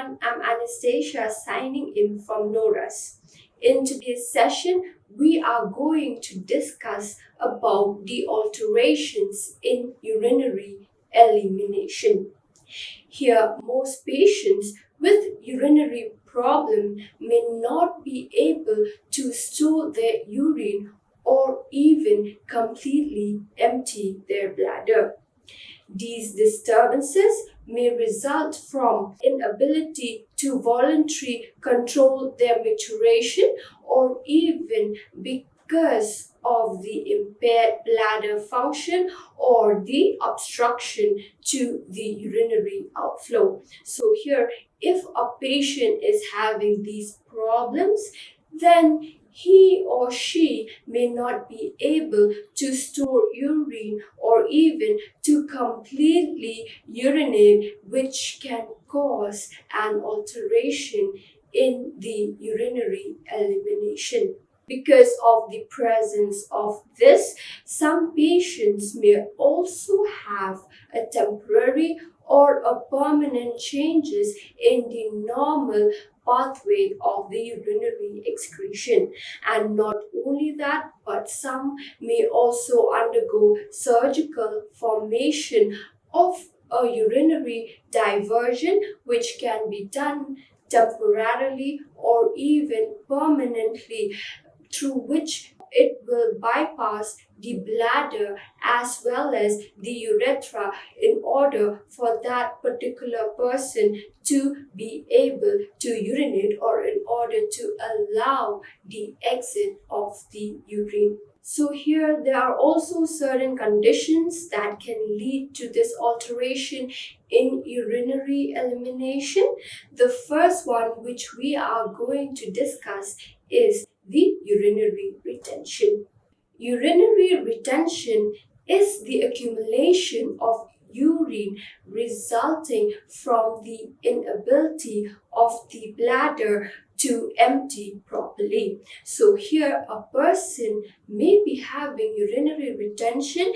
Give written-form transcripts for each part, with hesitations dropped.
everyone, I'm Anastasia signing in from NORAS. In today's session, we are going to discuss about the alterations in urinary elimination. Here, most patients with urinary problem may not be able to store their urine or even completely empty their bladder. These disturbances may result from inability to voluntarily control their maturation or even because of the impaired bladder function or the obstruction to the urinary outflow. So here, if a patient is having these problems, then he or she may not be able to store urine or even to completely urinate, which can cause an alteration in the urinary elimination. Because of the presence of this, some patients may also have a temporary or a permanent changes in the normal pathway of the urinary excretion. And not only that, but some may also undergo surgical formation of a urinary diversion, which can be done temporarily or even permanently, through which it will bypass the bladder as well as the urethra in order for that particular person to be able to urinate or in order to allow the exit of the urine. So here there are also certain conditions that can lead to this alteration in urinary elimination. The first one which we are going to discuss is the urinary retention. Urinary retention is the accumulation of urine resulting from the inability of the bladder to empty properly. So here a person may be having urinary retention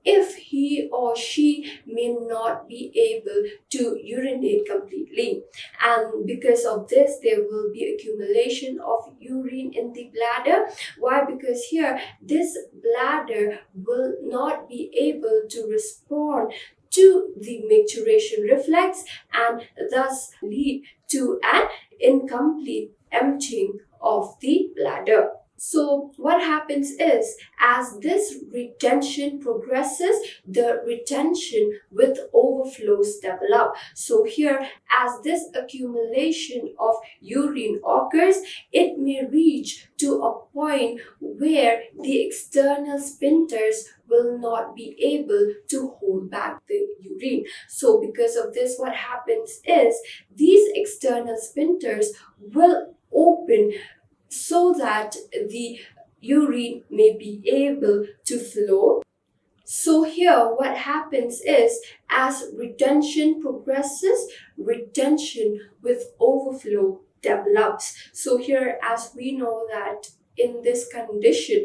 if he or she may not be able to urinate completely. And because of this, there will be accumulation of urine in the bladder. Why? Because here, this bladder will not be able to respond to the maturation reflex and thus lead to an incomplete emptying of the bladder. So what happens is, as this retention progresses, the retention with overflows develop. So here, as this accumulation of urine occurs, it may reach to a point where the external sphincters will not be able to hold back the urine. So because of this, what happens is, these external sphincters will open so that the urine may be able to flow. So here what happens is, as retention progresses, retention with overflow develops. So here, as we know that in this condition,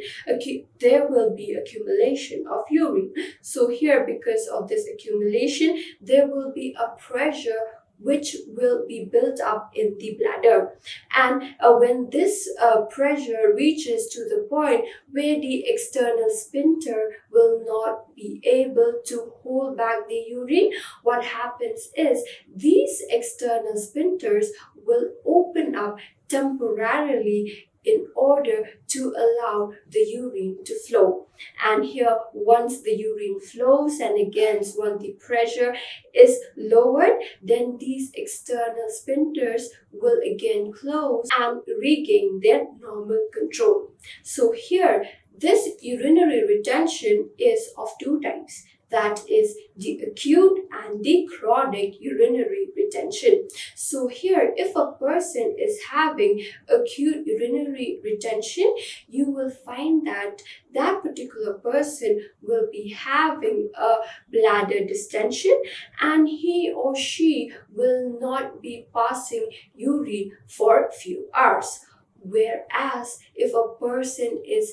there will be accumulation of urine. So here, because of this accumulation, there will be a pressure which will be built up in the bladder. And when this pressure reaches to the point where the external sphincter will not be able to hold back the urine, what happens is, these external sphincters will open up temporarily in order to allow the urine to flow. And here, once the urine flows and again once the pressure is lowered, then these external sphincters will again close and regain their normal control. So here, this urinary retention is of two types. That is the acute and the chronic urinary retention. So here, if a person is having acute urinary retention, you will find that that particular person will be having a bladder distension and he or she will not be passing urine for a few hours. Whereas if a person is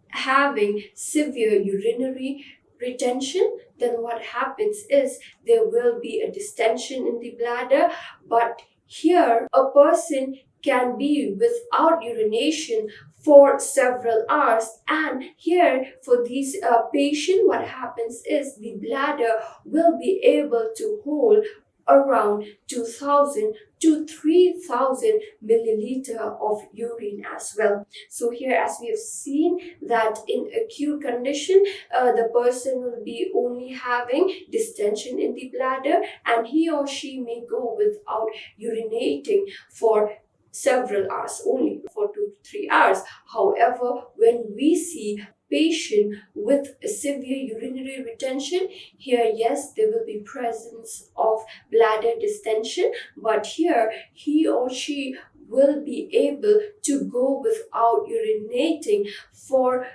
having severe urinary retention, then what happens is, there will be a distension in the bladder, but Here, a person can be without urination for several hours, and here for these patient, what happens is the bladder will be able to hold around 2000 to 3000 milliliter of urine as well. So here, as we have seen, that in acute condition, the person will be only having distension in the bladder, and he or she may go without urinating for several hours, only for 2 to 3 hours. However, when we see patient with severe urinary retention, here yes, there will be presence of bladder distension, but here he or she will be able to go without urinating for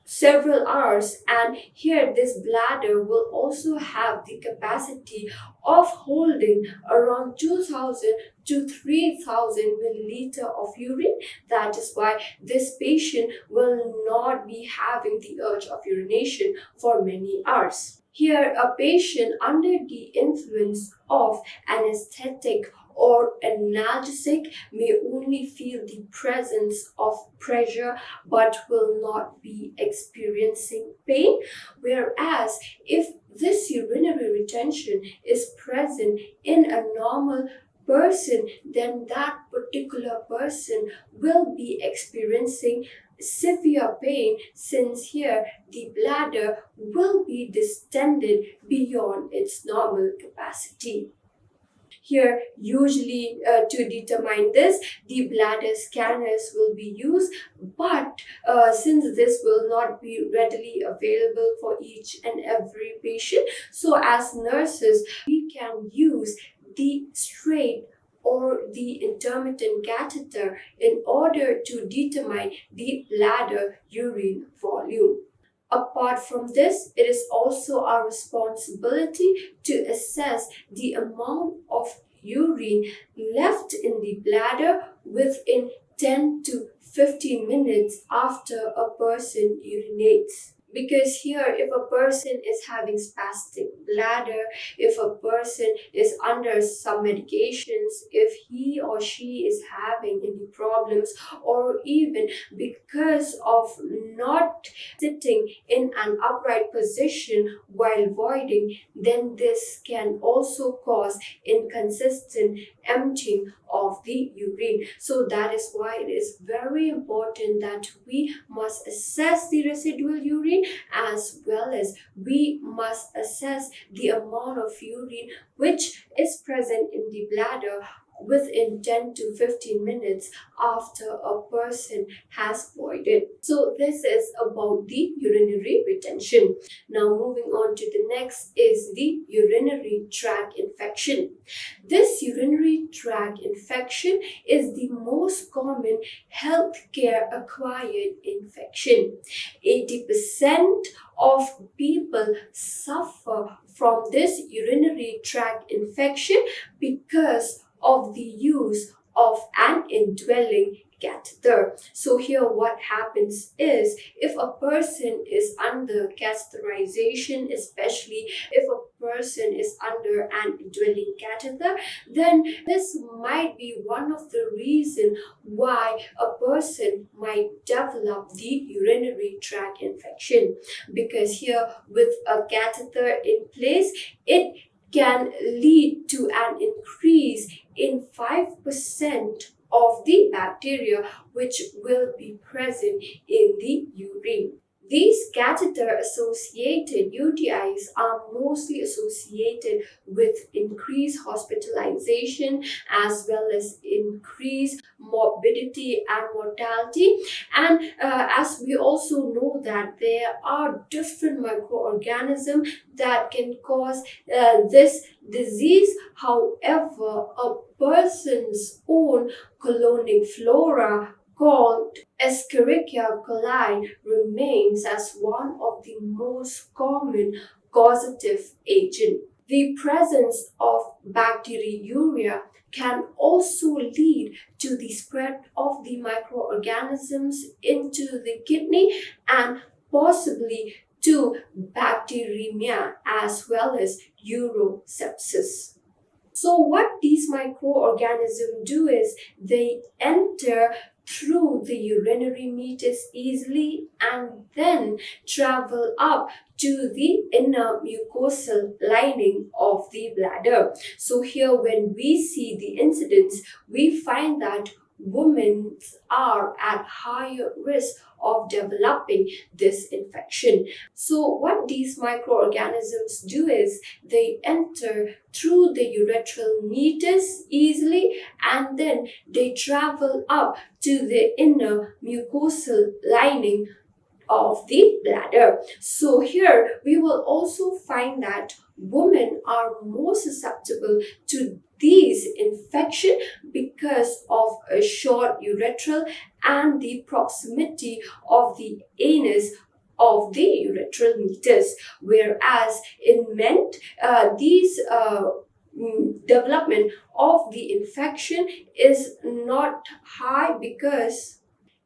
several hours, and here this bladder will also have the capacity of holding around 2000 to 3000 milliliter of urine. That is why this patient will not be having the urge of urination for many hours. Here, a patient under the influence of anesthetic or analgesic may only feel the presence of pressure but will not be experiencing pain. Whereas if this urinary retention is present in a normal person, then that particular person will be experiencing severe pain, since here the bladder will be distended beyond its normal capacity. Here, usually to determine this, the bladder scanners will be used, but since this will not be readily available for each and every patient, so as nurses, we can use the straight or the intermittent catheter in order to determine the bladder urine volume. Apart from this, it is also our responsibility to assess the amount of urine left in the bladder within 10 to 15 minutes after a person urinates. Because here, if a person is having spastic bladder, if a person is under some medications, if he or she is having any problems, or even because of not sitting in an upright position while voiding, then this can also cause inconsistent emptying of the urine. So that is why it is very important that we must assess the residual urine, as well as we must assess the amount of urine which is present in the bladder within 10 to 15 minutes after a person has voided. So this is about the urinary retention. Now moving on to the next is the urinary tract infection. This urinary tract infection is the most common healthcare acquired infection. 80% of people suffer from this urinary tract infection because of the use of an indwelling catheter. So here what happens is, if a person is under catheterization, especially if a person is under an indwelling catheter, then this might be one of the reasons why a person might develop the urinary tract infection. Because here with a catheter in place, it can lead to an increase in 5% of the bacteria which will be present in the urine. These catheter-associated UTIs are mostly associated with increased hospitalization as well as increased morbidity and mortality. And as we also know that there are different microorganisms that can cause this disease. However, a person's own colonic flora called Escherichia coli remains as one of the most common causative agent. The presence of bacteriuria can also lead to the spread of the microorganisms into the kidney and possibly to bacteremia as well as urosepsis. So what these microorganisms do is they enter through the urinary meatus easily and then travel up to the inner mucosal lining of the bladder. So here when we see the incidence, we find that women are at higher risk of developing this infection. So what these microorganisms do is they enter through the urethral meatus easily and then they travel up to the inner mucosal lining of the bladder. So here we will also find that women are more susceptible to these infections because of a short urethral and the proximity of the anus of the urethral meatus, whereas in men these development of the infection is not high because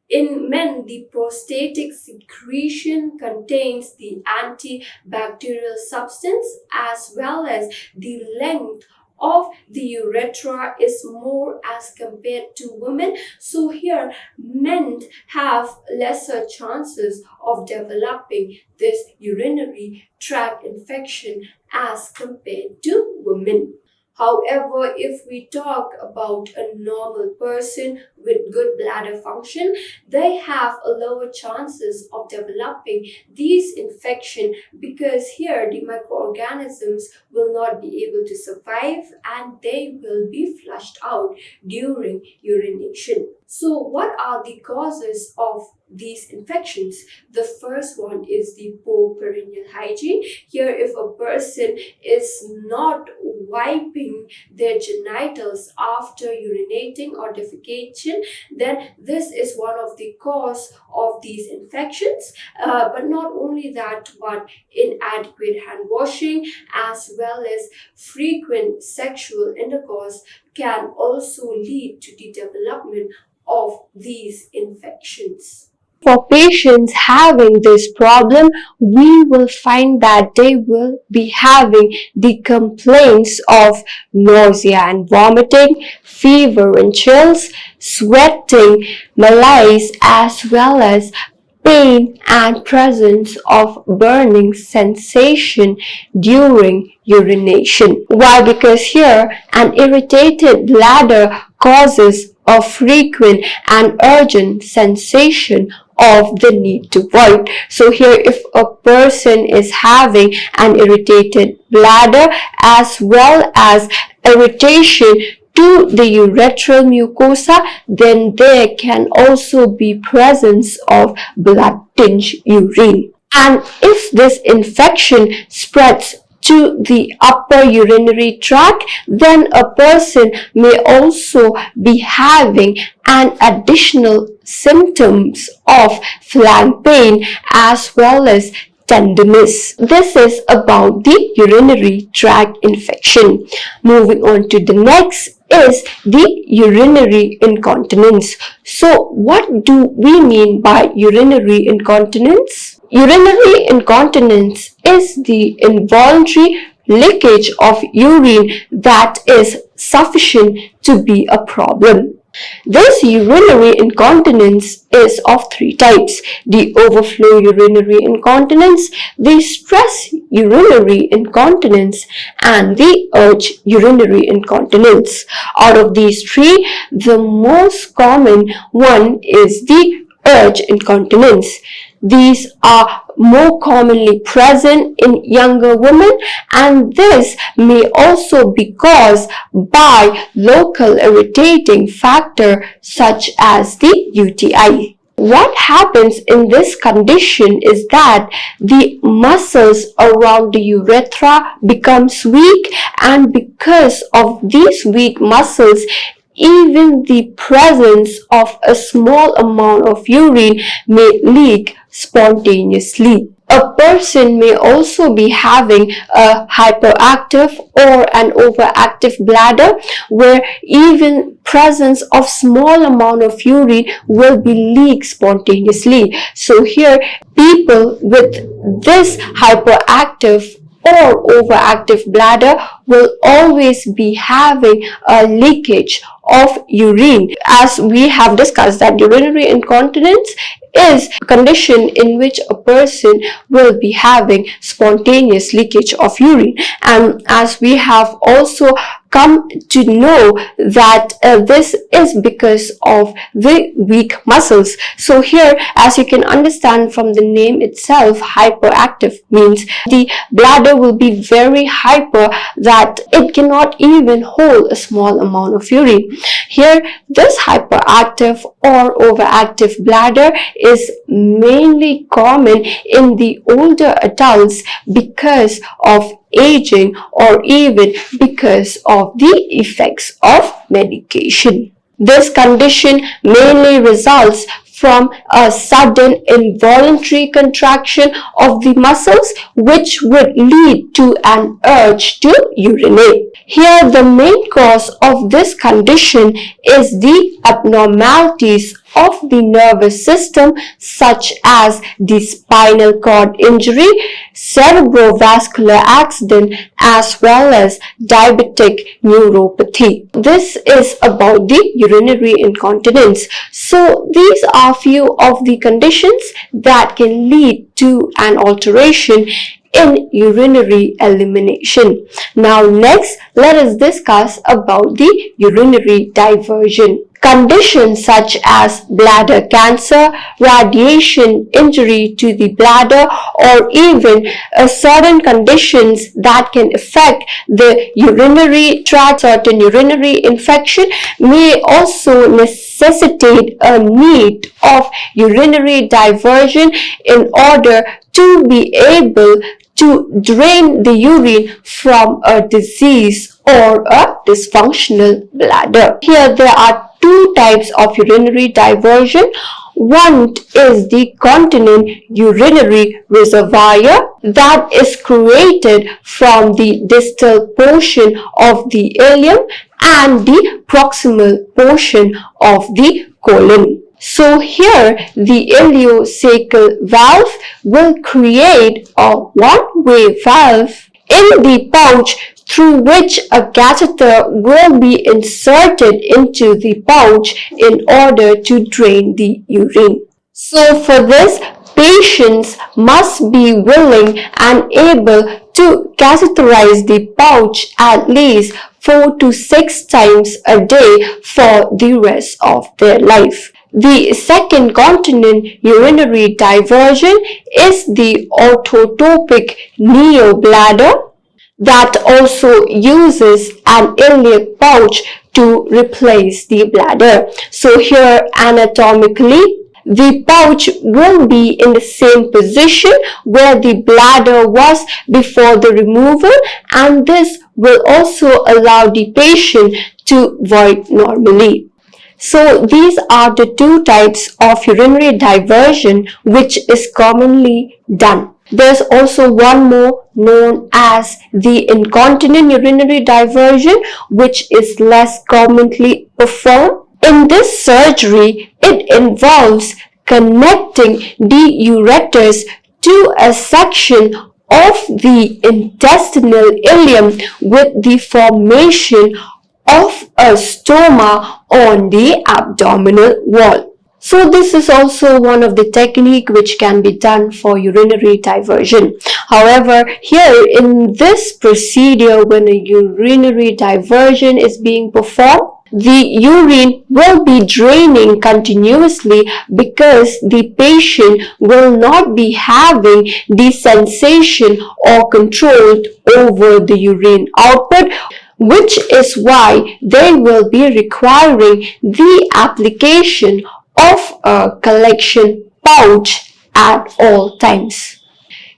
in men, the prostatic secretion contains the antibacterial substance as well as the length of the urethra is more as compared to women. So here men have lesser chances of developing this urinary tract infection as compared to women. However, if we talk about a normal person with good bladder function, they have a lower chances of developing these infections because here the microorganisms will not be able to survive and they will be flushed out during urination. So what are the causes of these infections? The first one is the poor perineal hygiene. Here, if a person is not wiping their genitals after urinating or defecation, then this is one of the cause of these infections. But not only that, but inadequate hand washing as well as frequent sexual intercourse can also lead to the development of these infections. For patients having this problem, we will find that they will be having the complaints of nausea and vomiting, fever and chills, sweating, malaise, as well as pain and presence of burning sensation during urination. Why? Because here an irritated bladder causes a frequent and urgent sensation of the need to void. So here if a person is having an irritated bladder as well as irritation to the urethral mucosa, then there can also be presence of blood-tinged urine. And if this infection spreads to the upper urinary tract, then a person may also be having an additional symptoms of flank pain as well as tenderness. This is about the urinary tract infection. Moving on to the next is the urinary incontinence. So what do we mean by urinary incontinence? Urinary incontinence is the involuntary leakage of urine that is sufficient to be a problem. This urinary incontinence is of three types: the overflow urinary incontinence, the stress urinary incontinence, and the urge urinary incontinence. Out of these three, the most common one is the urge incontinence. These are more commonly present in younger women, and this may also be caused by local irritating factor such as the UTI. What happens in this condition is that the muscles around the urethra becomes weak, and because of these weak muscles, even the presence of a small amount of urine may leak spontaneously. A person may also be having a hyperactive or an overactive bladder where even presence of small amount of urine will be leaked spontaneously. So here people with this hyperactive or overactive bladder will always be having a leakage of urine. As we have discussed, that urinary incontinence is a condition in which a person will be having spontaneous leakage of urine, and as we have also come to know that this is because of the weak muscles. So here, as you can understand from the name itself, hyperactive means the bladder will be very hyper, that it cannot even hold a small amount of urine. Here, this hyperactive or overactive bladder is mainly common in the older adults because of aging, or even because of the effects of medication. This condition mainly results from a sudden involuntary contraction of the muscles, which would lead to an urge to urinate. Here, the main cause of this condition is the abnormalities of the nervous system, such as the spinal cord injury, cerebrovascular accident, as well as diabetic neuropathy. This is about the urinary incontinence. So these are few of the conditions that can lead to an alteration in urinary elimination. Now next, let us discuss about the urinary diversion. Conditions such as bladder cancer, radiation injury to the bladder, or even certain conditions that can affect the urinary tract, certain urinary infection, may also necessitate a need of urinary diversion in order to be able to drain the urine from a disease or a dysfunctional bladder. Here there are two types of urinary diversion. One is the continent urinary reservoir that is created from the distal portion of the ileum and the proximal portion of the colon. So here the ileocecal valve will create a one-way valve in the pouch through which a catheter will be inserted into the pouch in order to drain the urine. So for this, patients must be willing and able to catheterize the pouch at least 4 to 6 times a day for the rest of their life. The second continent urinary diversion is the orthotopic neobladder that also uses an iliac pouch to replace the bladder. So here anatomically, the pouch will be in the same position where the bladder was before the removal, and this will also allow the patient to void normally. So these are the two types of urinary diversion which is commonly done. There's also one more known as the incontinent urinary diversion, which is less commonly performed. In this surgery, it involves connecting the ureters to a section of the intestinal ileum with the formation of a stoma on the abdominal wall. So this is also one of the technique which can be done for urinary diversion. However, here in this procedure, when a urinary diversion is being performed, the urine will be draining continuously because the patient will not be having the sensation or control over the urine output, which is why they will be requiring the application of a collection pouch at all times.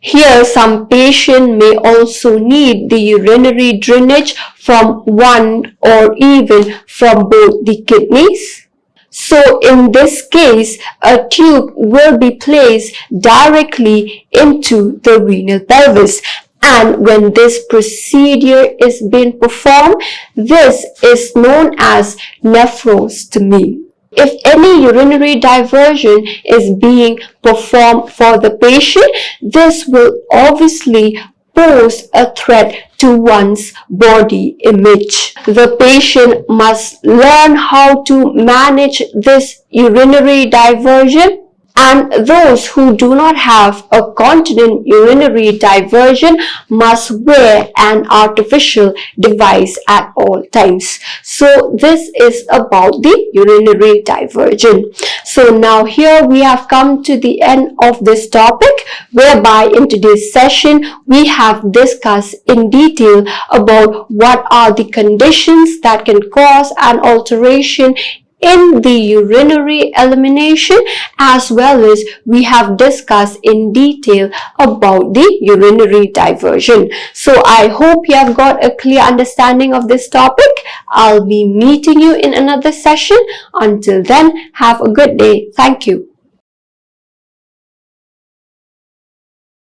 Here, some patient may also need the urinary drainage from one or even from both the kidneys. So in this case, a tube will be placed directly into the renal pelvis. And when this procedure is being performed, this is known as nephrostomy. If any urinary diversion is being performed for the patient, this will obviously pose a threat to one's body image. The patient must learn how to manage this urinary diversion, and those who do not have a continent urinary diversion must wear an artificial device at all times. So this is about the urinary diversion. So now here we have come to the end of this topic, whereby in today's session we have discussed in detail about what are the conditions that can cause an alteration in the urinary elimination, as well as we have discussed in detail about the urinary diversion. So I hope you have got a clear understanding of this topic. I'll be meeting you in another session. Until then, have a good day. Thank you.